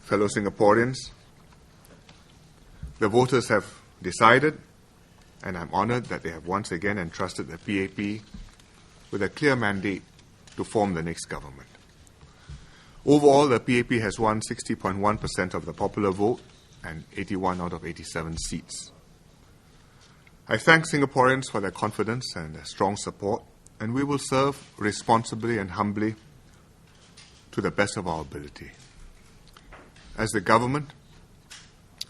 fellow Singaporeans, the voters have decided, and I'm honored that they have once again entrusted the PAP with a clear mandate to form the next government. Overall, the PAP has won 60.1% of the popular vote and 81 out of 87 seats. I thank Singaporeans for their confidence and their strong support, and we will serve responsibly and humbly to the best of our ability. As the government,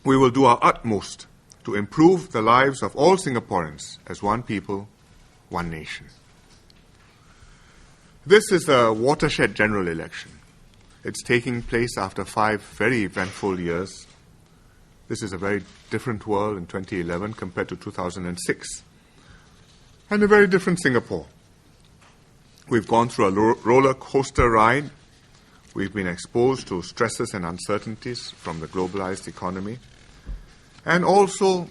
we will do our utmost to improve the lives of all Singaporeans as one people, one nation. This is the watershed general election. It's taking place after 5 very eventful years. This is a very different world in 2011 compared to 2006, and a very different Singapore. We've gone through a roller coaster ride. We've been exposed to stresses and uncertainties from the globalized economy. And also,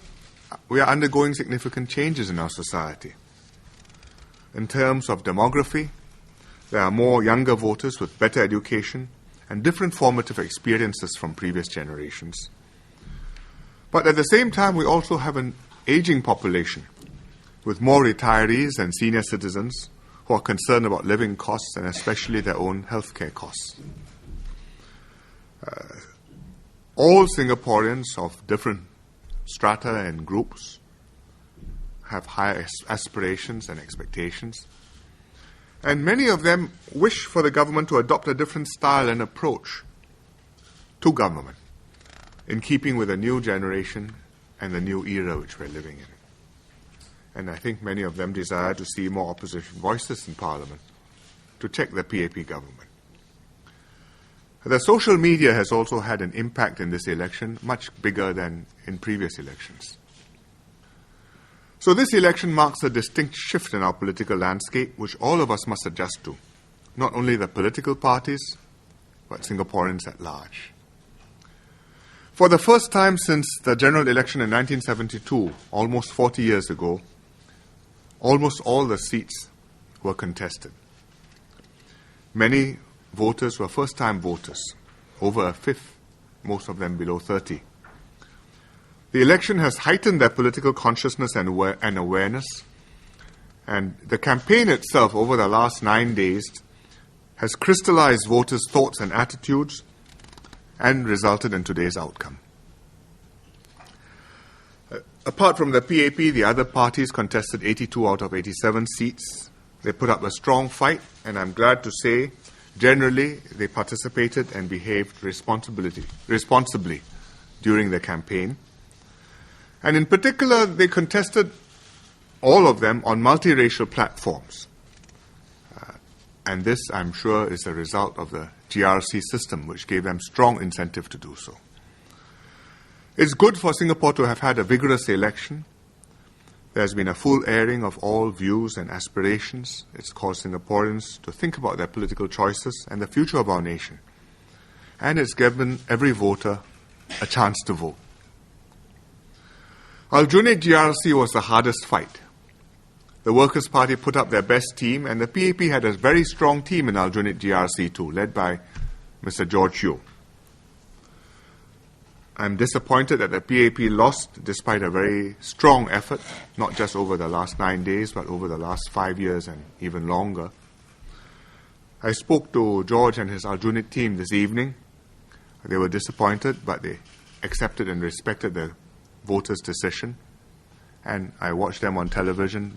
we are undergoing significant changes in our society. In terms of demography, there are more younger voters with better education and different formative experiences from previous generations. But at the same time, we also have an aging population with more retirees and senior citizens who are concerned about living costs and especially their own healthcare costs. All Singaporeans of different strata and groups have higher aspirations and expectations, and many of them wish for the government to adopt a different style and approach to government, in keeping with the new generation and the new era which we're living in. And I think many of them desire to see more opposition voices in Parliament to check the PAP government. The social media has also had an impact in this election, much bigger than in previous elections. So this election marks a distinct shift in our political landscape, which all of us must adjust to, not only the political parties, but Singaporeans at large. For the first time since the general election in 1972, almost 40 years ago, almost all the seats were contested. Many voters were first-time voters, over a fifth, most of them below 30. The election has heightened their political consciousness and awareness, and the campaign itself over the last 9 days has crystallized voters' thoughts and attitudes and resulted in today's outcome. Apart from the PAP, the other parties contested 82 out of 87 seats. They put up a strong fight, and I'm glad to say, generally, they participated and behaved responsibly during the campaign. And in particular, they contested, all of them, on multiracial platforms. And this, I'm sure, is a result of the GRC system, which gave them strong incentive to do so. It's good for Singapore to have had a vigorous election. There's been a full airing of all views and aspirations. It's caused Singaporeans to think about their political choices and the future of our nation. And it's given every voter a chance to vote. Aljunied GRC was the hardest fight. The Workers' Party put up their best team, and the PAP had a very strong team in Aljunied GRC too, led by Mr. George Yeo. I'm disappointed that the PAP lost despite a very strong effort, not just over the last 9 days, but over the last 5 years and even longer. I spoke to George and his Aljunied team this evening. They were disappointed, but they accepted and respected the voters' decision. And I watched them on television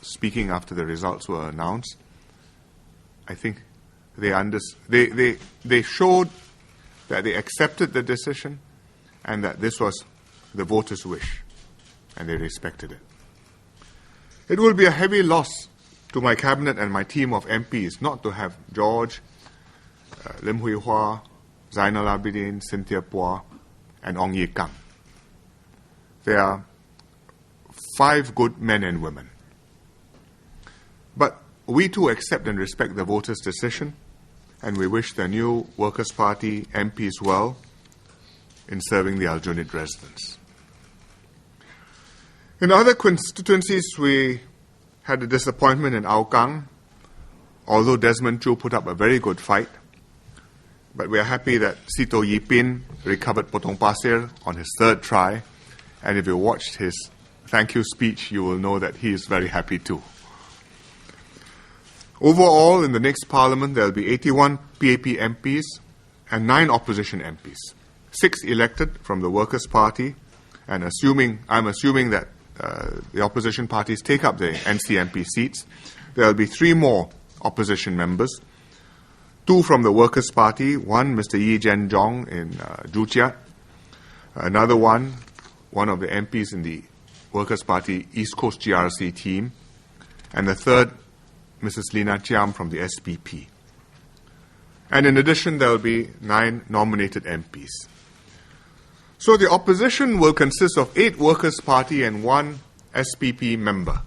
speaking after the results were announced. I think they showed that they accepted the decision and that this was the voters' wish, and they respected it. It will be a heavy loss to my cabinet and my team of MPs not to have George, Lim Hui Hua, Zainal Abidin, Cynthia Pua, and Ong Ye Kang. They are 5 good men and women. But we too accept and respect the voters' decision, and we wish the new Workers' Party MPs well in serving the Aljunied residents. In other constituencies, we had a disappointment in Hougang. Although Desmond Chu put up a very good fight, but we are happy that Sito Yipin recovered Potong Pasir on his third try. And if you watched his thank you speech, you will know that he is very happy too. Overall, in the next parliament, there will be 81 PAP MPs and 9 opposition MPs, 6 elected from the Workers' Party, and I'm assuming that the opposition parties take up the NCMP seats, there will be 3 more opposition members, 2 from the Workers' Party, one Mr. Lee Hsien Loong in Joo, another one of the MPs in the Workers' Party East Coast GRC team, and the third, Mrs. Lina Chiam from the SPP. And in addition, there will be 9 nominated MPs. So the opposition will consist of 8 Workers' Party and 1 SPP member.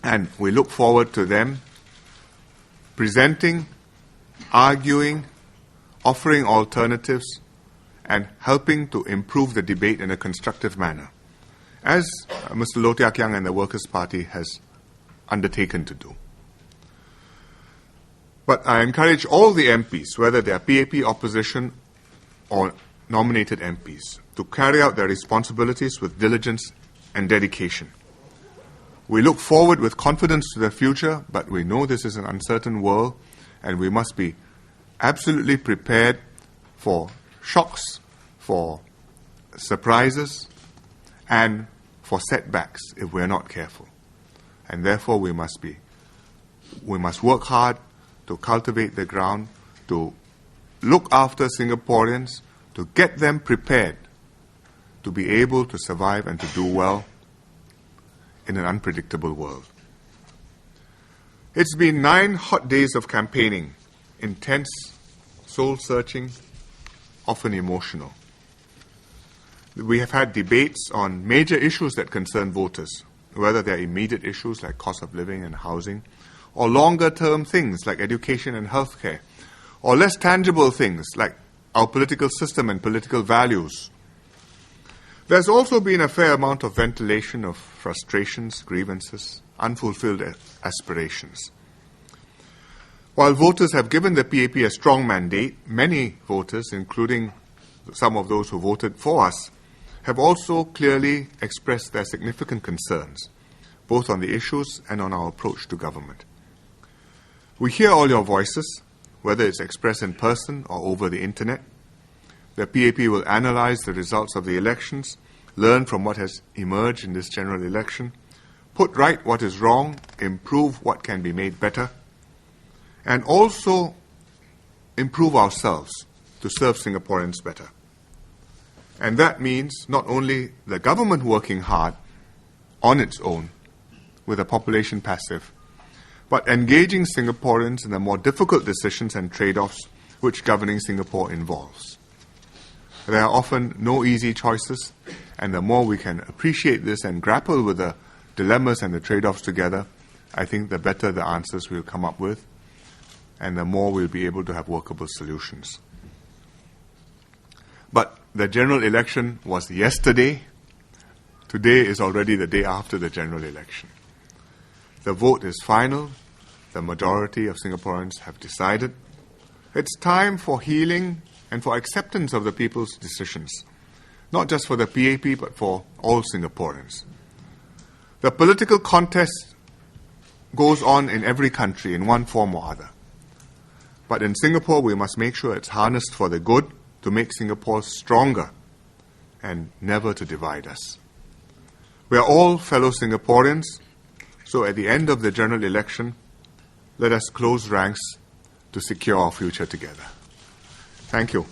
And we look forward to them presenting, arguing, offering alternatives, and helping to improve the debate in a constructive manner, as Mr. Loh Teck Yang and the Workers' Party has undertaken to do. But I encourage all the MPs, whether they are PAP opposition or nominated MPs, to carry out their responsibilities with diligence and dedication. We look forward with confidence to the future, but we know this is an uncertain world, and we must be absolutely prepared for shocks, for surprises, and for setbacks if we're not careful. And therefore we must work hard to cultivate the ground, to look after Singaporeans, to get them prepared to be able to survive and to do well in an unpredictable world. It's been 9 hot days of campaigning, intense, soul-searching, often emotional. We have had debates on major issues that concern voters, whether they're immediate issues like cost of living and housing, or longer-term things like education and healthcare, or less tangible things like our political system and political values. There's also been a fair amount of ventilation of frustrations, grievances, unfulfilled aspirations. While voters have given the PAP a strong mandate, many voters, including some of those who voted for us, have also clearly expressed their significant concerns, both on the issues and on our approach to government. We hear all your voices, whether it's expressed in person or over the internet. The PAP will analyze the results of the elections, learn from what has emerged in this general election, put right what is wrong, improve what can be made better, and also improve ourselves to serve Singaporeans better. And that means not only the government working hard on its own with a population passive, but engaging Singaporeans in the more difficult decisions and trade-offs which governing Singapore involves. There are often no easy choices, and the more we can appreciate this and grapple with the dilemmas and the trade-offs together, I think the better the answers we'll come up with, and the more we'll be able to have workable solutions. But the general election was yesterday. Today is already the day after the general election. The vote is final. The majority of Singaporeans have decided. It's time for healing and for acceptance of the people's decisions, not just for the PAP, but for all Singaporeans. The political contest goes on in every country in one form or other. But in Singapore, we must make sure it's harnessed for the good, to make Singapore stronger and never to divide us. We are all fellow Singaporeans, so at the end of the general election, let us close ranks to secure our future together. Thank you.